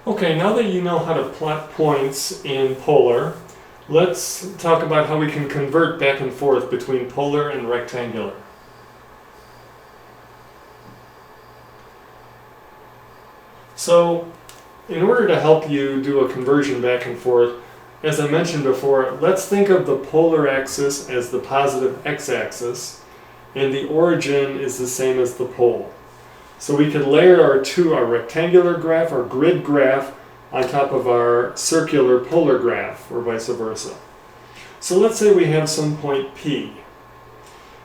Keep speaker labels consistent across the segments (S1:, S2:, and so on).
S1: Okay, now that you know how to plot points in polar, let's talk about how we can convert back and forth between polar and rectangular. So, in order to help you do a conversion back and forth, as I mentioned before, let's think of the polar axis as the positive x-axis, and the origin is the same as the pole. So we could layer our rectangular graph, our grid graph, on top of our circular polar graph, or vice versa. So let's say we have some point P.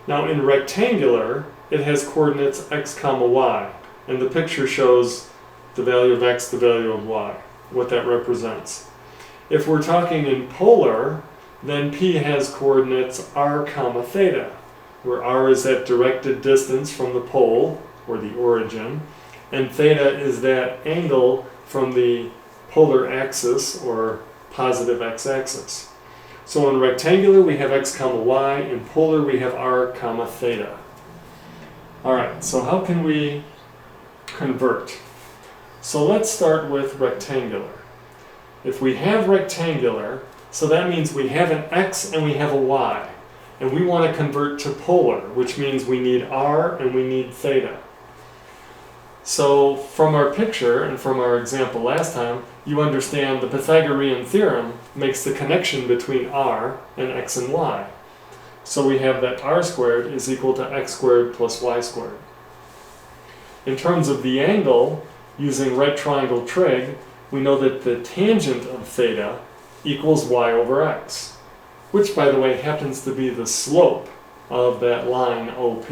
S1: Now in rectangular, it has coordinates x comma y, and the picture shows the value of x, the value of y, what that represents. If we're talking in polar, then P has coordinates r comma theta, where r is that directed distance from the pole, or the origin, and theta is that angle from the polar axis, or positive x-axis. So in rectangular we have x comma y, in polar we have r comma theta. Alright, so how can we convert? So let's start with rectangular. If we have rectangular, so that means we have an x and we have a y, and we want to convert to polar, which means we need r and we need theta. So from our picture and from our example last time, you understand the Pythagorean theorem makes the connection between r and x and y. So we have that r squared is equal to x squared plus y squared. In terms of the angle, using right triangle trig, we know that the tangent of theta equals y over x, which by the way happens to be the slope of that line OP.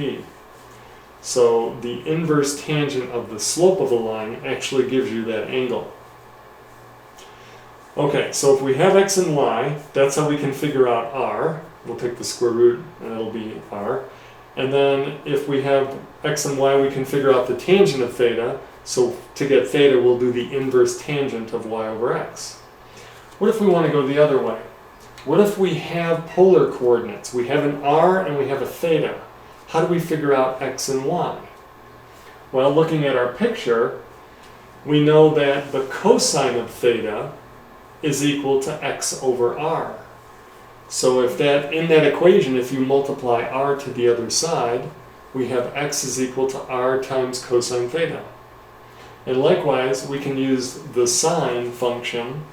S1: So the inverse tangent of the slope of the line actually gives you that angle. Okay, so if we have x and y, that's how we can figure out r. We'll take the square root and it'll be r. And then if we have x and y, we can figure out the tangent of theta. So to get theta, we'll do the inverse tangent of y over x. What if we want to go the other way? What if we have polar coordinates? We have an r and we have a theta. How do we figure out x and y? Well, looking at our picture, we know that the cosine of theta is equal to x over r. So if in that equation, if you multiply r to the other side, we have x is equal to r times cosine theta. And likewise, we can use the sine function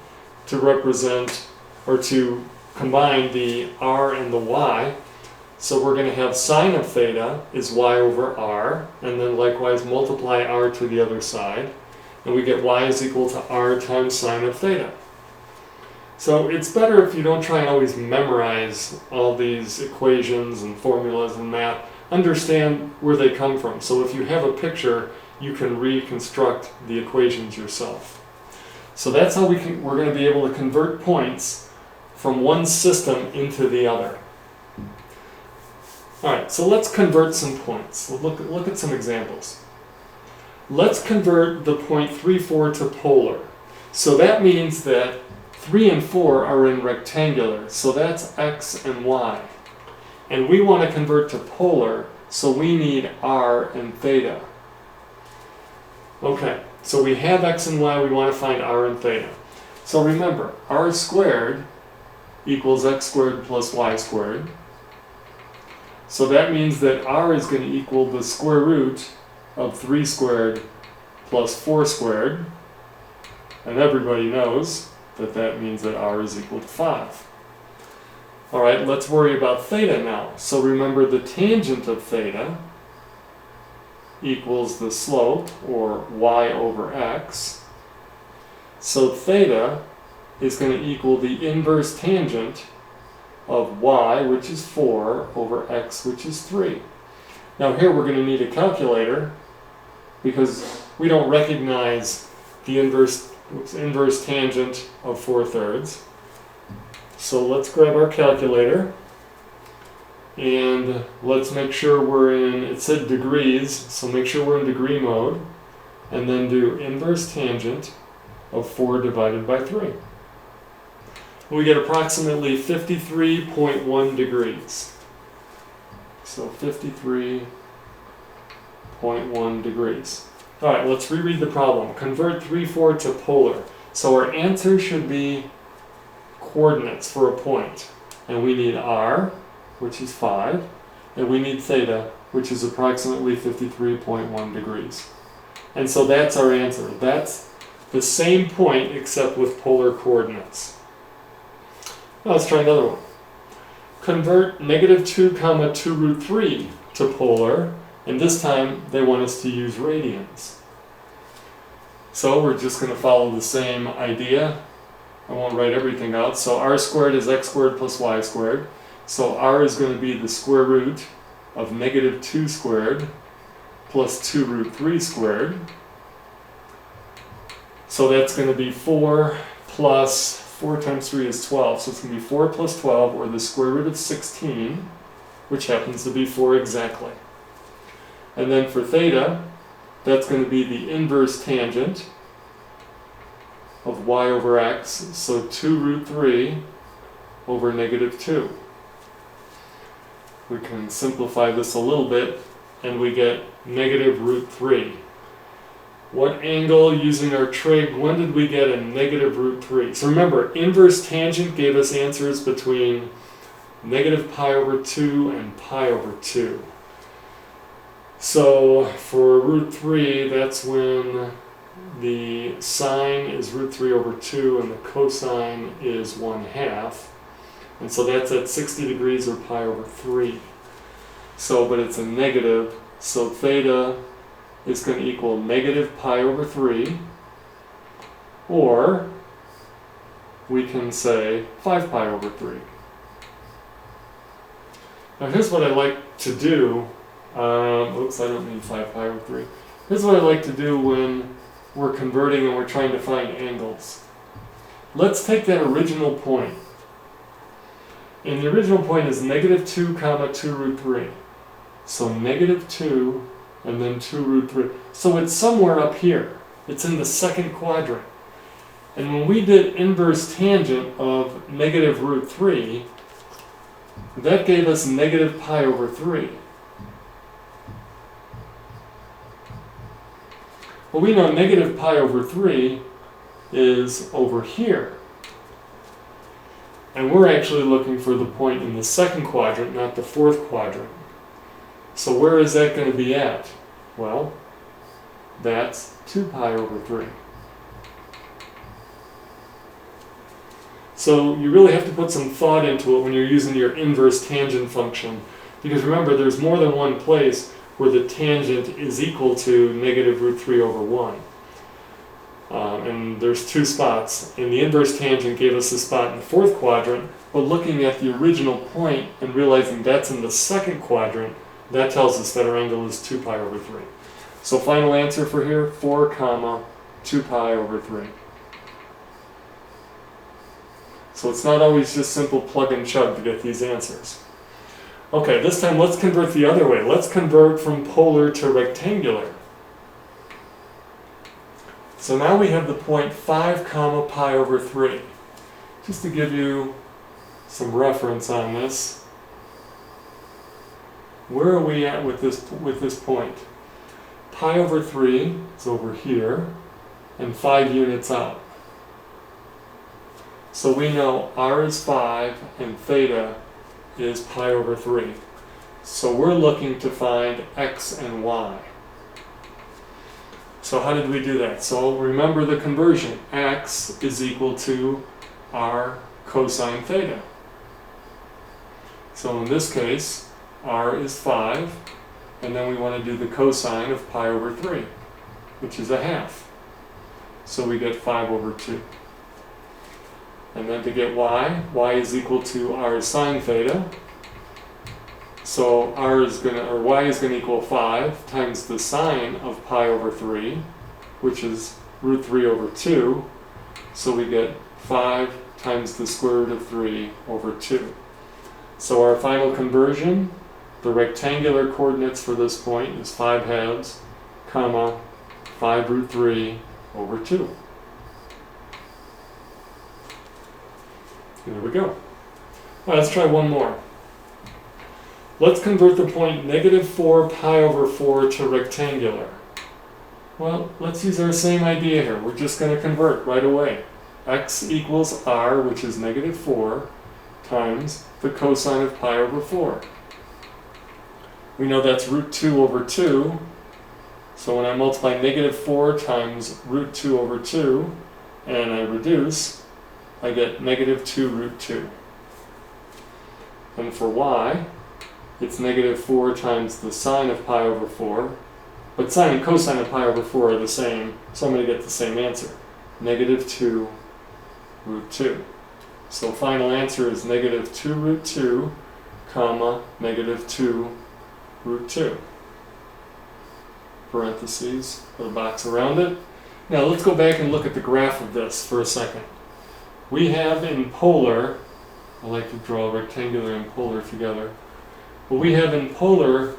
S1: to represent, or to combine the r and the y. So we're going to have sine of theta is y over r, and then likewise multiply r to the other side, and we get y is equal to r times sine of theta. So it's better if you don't try and always memorize all these equations and formulas and math. Understand where they come from. So if you have a picture, you can reconstruct the equations yourself. So that's how we're going to be able to convert points from one system into the other. Alright, so let's convert some points. Look at some examples. Let's convert the point 3, 4 to polar. So that means that 3 and 4 are in rectangular, so that's x and y. And we want to convert to polar, so we need r and theta. Okay, so we have x and y, we want to find r and theta. So remember, r squared equals x squared plus y squared. So that means that r is going to equal the square root of 3 squared plus 4 squared. And everybody knows that that means that r is equal to 5. Alright, let's worry about theta now. So remember, the tangent of theta equals the slope, or y over x. So theta is going to equal the inverse tangent of y, which is 4, over x, which is 3. Now here we're going to need a calculator, because we don't recognize the inverse tangent of 4/3. So let's grab our calculator, and let's make sure we're in, it said degrees, so make sure we're in degree mode, and then do inverse tangent of 4 divided by 3. We get approximately 53.1 degrees. So 53.1 degrees. Alright, let's reread the problem. Convert 3, 4 to polar. So our answer should be coordinates for a point. And we need r, which is 5, and we need theta, which is approximately 53.1 degrees. And so that's our answer. That's the same point except with polar coordinates. Now let's try another one. Convert -2 comma 2 root 3 to polar, and this time they want us to use radians. So we're just going to follow the same idea. I won't write everything out. So r squared is x squared plus y squared. So r is going to be the square root of -2 squared plus 2 root 3 squared. So that's going to be 4 plus 4 times 3 is 12. So it's going to be 4 plus 12, or the square root of 16, which happens to be 4 exactly. And then for theta, that's going to be the inverse tangent of y over x. So 2 root 3 over -2. We can simplify this a little bit, and we get -√3. What angle, using our trig, when did we get a -√3? So remember, inverse tangent gave us answers between -π/2 and π/2. So for √3, that's when the sine is √3/2 and the cosine is 1/2. And so that's at 60 degrees, or π/3. So, but it's a negative, so theta is going to equal -π/3, or we can say 5π/3. Now here's what I like to do. Oops, I don't mean 5π/3. Here's what I like to do when we're converting and we're trying to find angles. Let's take that original point. And the original point is -2 comma 2 root 3. So -2 and then 2 root 3. So it's somewhere up here. It's in the second quadrant. And when we did inverse tangent of -√3, that gave us -π/3. Well, we know -π/3 is over here. And we're actually looking for the point in the second quadrant, not the fourth quadrant. So where is that going to be at? Well, that's 2π/3. So you really have to put some thought into it when you're using your inverse tangent function. Because remember, there's more than one place where the tangent is equal to -√3/1. And there's 2 spots. And the inverse tangent gave us a spot in the fourth quadrant, but looking at the original point and realizing that's in the second quadrant, that tells us that our angle is 2π/3. So final answer for here, 4 comma 2π/3. So it's not always just simple plug and chug to get these answers. Okay, this time let's convert the other way. Let's convert from polar to rectangular. So now we have the point 5 comma π/3. Just to give you some reference on this, where are we at with this point? Π/3 is over here, and 5 units out. So we know r is 5 and theta is π/3. So we're looking to find x and y. So how did we do that? So remember the conversion. X is equal to r cosine theta. So in this case, r is 5, and then we want to do the cosine of π/3, which is 1/2. So we get 5/2. And then to get y is equal to r sine theta. So y is going to equal 5 times the sine of π/3, which is √3/2. So we get 5 times the square root of 3/2. So our final conversion, the rectangular coordinates for this point is 5/2, comma 5√3/2. There we go. Well, let's try one more. Let's convert the point -4π/4 to rectangular. Well, let's use our same idea here. We're just going to convert right away. X equals r, which is negative 4, times the cosine of pi over 4. We know that's root 2 over 2. So when I multiply negative 4 times root 2 over 2, and I reduce, I get negative 2 root 2. And for y, it's negative 4 times the sine of pi over 4. But sine and cosine of pi over 4 are the same, so I'm going to get the same answer. Negative 2 root 2. So final answer is negative 2 root 2, comma, negative 2 root 2. Parentheses, put a box around it. Now let's go back and look at the graph of this for a second. We have in polar, I like to draw rectangular and polar together, but we have in polar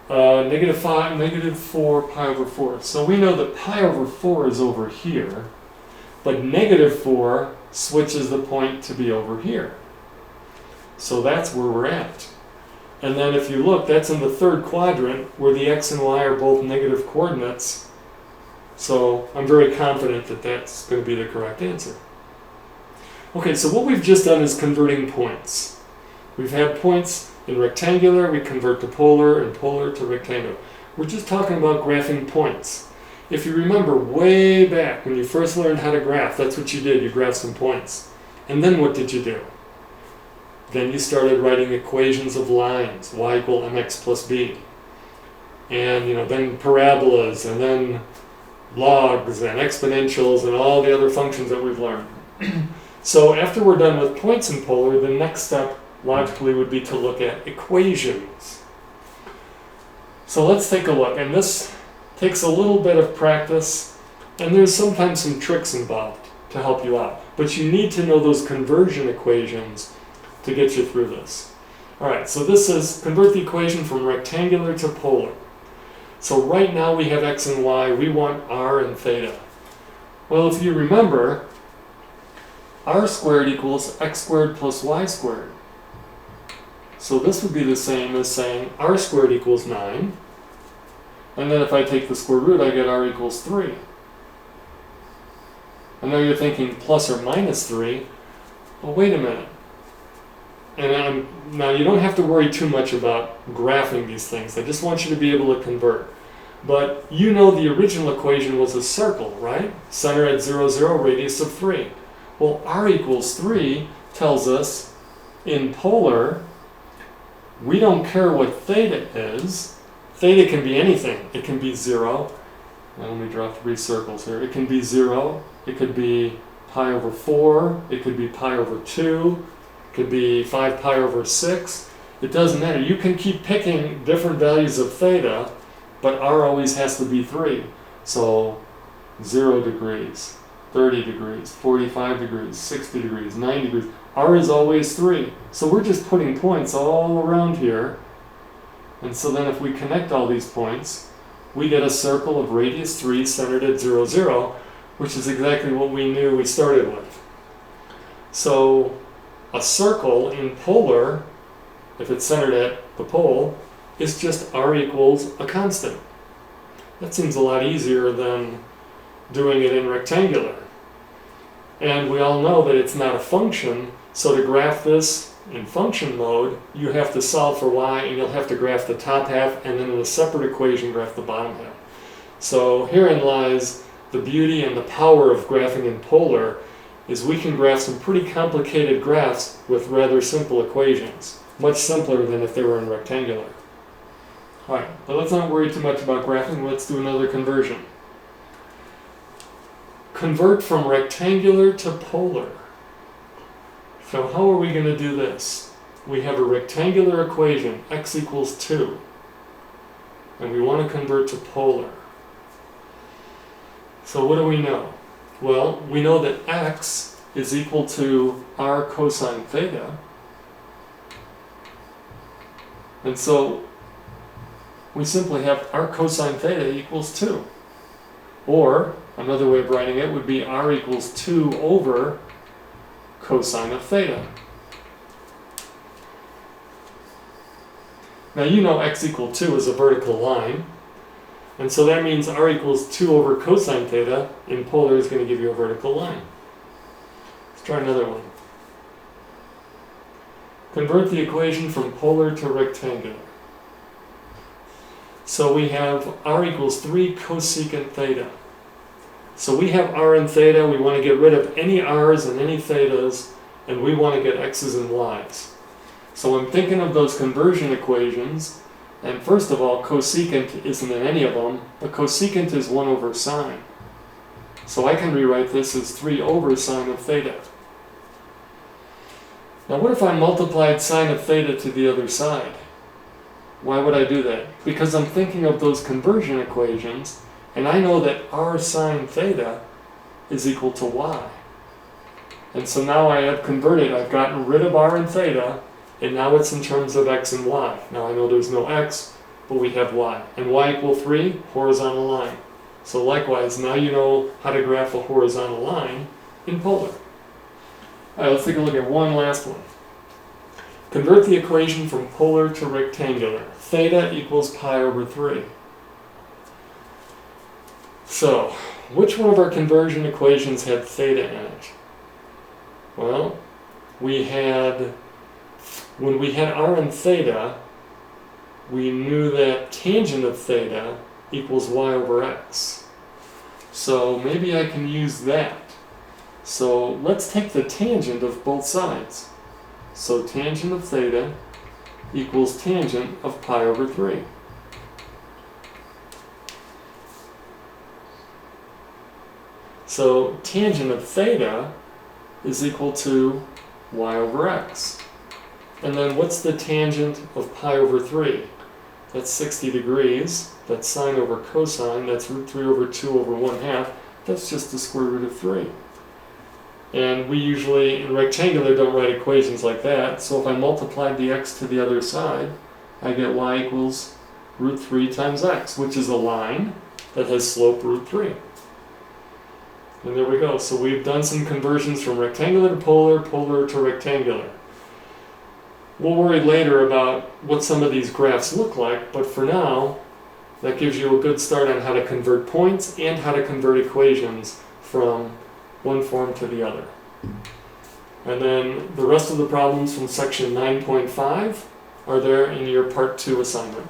S1: negative 5, negative 4, pi over 4. So we know that pi over 4 is over here, but negative 4 switches the point to be over here. So that's where we're at. And then if you look, that's in the third quadrant where the x and y are both negative coordinates. So I'm very confident that that's going to be the correct answer. Okay, so what we've just done is converting points. We've had points in rectangular, we convert to polar, and polar to rectangular. We're just talking about graphing points. If you remember way back when you first learned how to graph, that's what you did, you graphed some points. And then what did you do? Then you started writing equations of lines, y equal mx plus b. And then parabolas, and then logs, and exponentials, and all the other functions that we've learned. So after we're done with points in polar, the next step logically would be to look at equations. So let's take a look, and this takes a little bit of practice, and there's sometimes some tricks involved to help you out. But you need to know those conversion equations to get you through this. Alright, so this is convert the equation from rectangular to polar. So right now we have x and y, we want r and theta. Well, if you remember, r squared equals x squared plus y squared. So this would be the same as saying r squared equals 9. And then if I take the square root, I get r equals 3. And now you're thinking plus or minus 3. Well, wait a minute. And now you don't have to worry too much about graphing these things. I just want you to be able to convert. But you know the original equation was a circle, right? Center at 0, 0, radius of 3. Well, r equals 3 tells us in polar, we don't care what theta is. Theta can be anything. It can be 0. Now let me draw 3 circles here. It can be 0. It could be pi over 4. It could be pi over 2. It could be 5 pi over 6. It doesn't matter. You can keep picking different values of theta, but r always has to be 3. So 0 degrees, 30 degrees, 45 degrees, 60 degrees, 90 degrees. R is always 3. So we're just putting points all around here. And so then if we connect all these points, we get a circle of radius 3 centered at 0, 0, which is exactly what we knew we started with. So a circle in polar, if it's centered at the pole, is just r equals a constant. That seems a lot easier than doing it in rectangular. And we all know that it's not a function, so to graph this in function mode, you have to solve for y, and you'll have to graph the top half, and then in a separate equation graph the bottom half. So herein lies the beauty and the power of graphing in polar, is we can graph some pretty complicated graphs with rather simple equations. Much simpler than if they were in rectangular. Alright, but let's not worry too much about graphing, let's do another conversion. Convert from rectangular to polar. So how are we going to do this? We have a rectangular equation, x equals 2. And we want to convert to polar. So what do we know? Well, we know that x is equal to r cosine theta. And so we simply have r cosine theta equals 2. Or, another way of writing it would be r equals 2 over cosine of theta. Now you know x equal 2 is a vertical line. And so that means r equals 2 over cosine theta in polar is going to give you a vertical line. Let's try another one. Convert the equation from polar to rectangular. So we have r equals 3 cosecant theta. So we have r and theta, we want to get rid of any r's and any thetas, and we want to get x's and y's. So I'm thinking of those conversion equations, and first of all, cosecant isn't in any of them, but cosecant is 1 over sine. So I can rewrite this as 3 over sine of theta. Now what if I multiplied sine of theta to the other side? Why would I do that? Because I'm thinking of those conversion equations, and I know that r sine theta is equal to y. And so now I have converted, I've gotten rid of r and theta, and now it's in terms of x and y. Now I know there's no x, but we have y. And y equal 3, horizontal line. So likewise, now you know how to graph a horizontal line in polar. Alright, let's take a look at one last one. Convert the equation from polar to rectangular. Theta equals pi over 3. So, which one of our conversion equations had theta in it? Well, when we had r and theta, we knew that tangent of theta equals y over x. So maybe I can use that. So let's take the tangent of both sides. So tangent of theta equals tangent of pi over 3. So tangent of theta is equal to y over x. And then what's the tangent of pi over 3? That's 60 degrees. That's sine over cosine. That's root 3 over 2 over 1/2. That's just the square root of 3. And we usually, in rectangular, don't write equations like that. So if I multiplied the x to the other side, I get y equals root 3 times x, which is a line that has slope root 3. And there we go. So we've done some conversions from rectangular to polar, polar to rectangular. We'll worry later about what some of these graphs look like, but for now, that gives you a good start on how to convert points and how to convert equations from one form to the other. And then the rest of the problems from section 9.5 are there in your part 2 assignment.